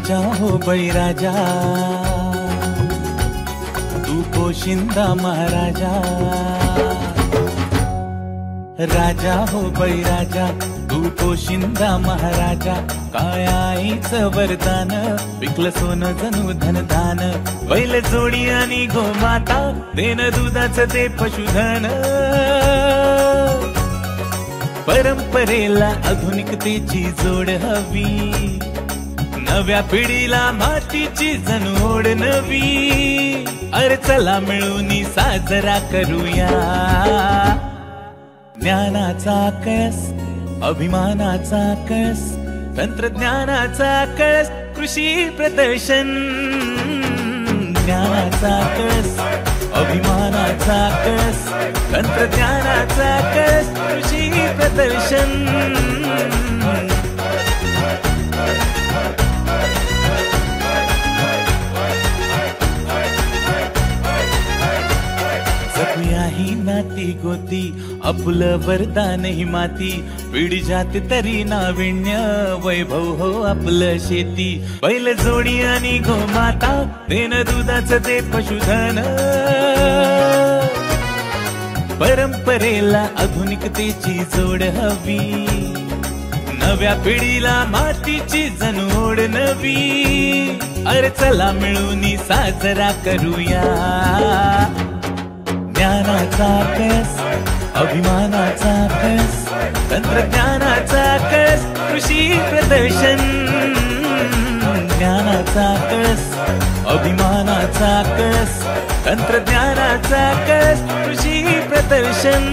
राजा हो बळीराजा, तू पोशिंदा महाराजा। राजा हो बळीराजा, तू पोशिंदा महाराजा। काळ्या आईचं वरदान, पिकलं सोनं जणू धनधान। बैल जोडी आणि गोमाता, देन दुधाचं ते पशुधन। परंपरेला आधुनिकतेची जोड हवी, नव्या पिढीला मातीची जनोड नवी। अरे चला मिळून साजरा करूया ज्ञानाचा कळस, अभिमानाचा कळस, तंत्रज्ञानाचा कळस, कृषी प्रदर्शन। ज्ञानाचा कळस, अभिमानाचा कळस, तंत्रज्ञानाचा कळस, कृषी प्रदर्शन। ही नाती गोती, आपलं वरदान ही माती। पिढी जात तरी नाविन्य, वैभव हो आपलं शेती। बैल जोडी आणि गोमाता, देन दुधाचं ते पशुधन। परंपरेला आधुनिकतेची जोड हवी, नव्या पिढीला मातीची जनोड नवी। अरे चला मिळून साजरा करूया ज्ञानाचा कळस, अभिमानाचा कळस, तंत्रज्ञानाचा कळस, कृषी प्रदर्शन। ज्ञानाचा कळस, अभिमानाचा कळस, तंत्रज्ञानाचा कळस, कृषी प्रदर्शन।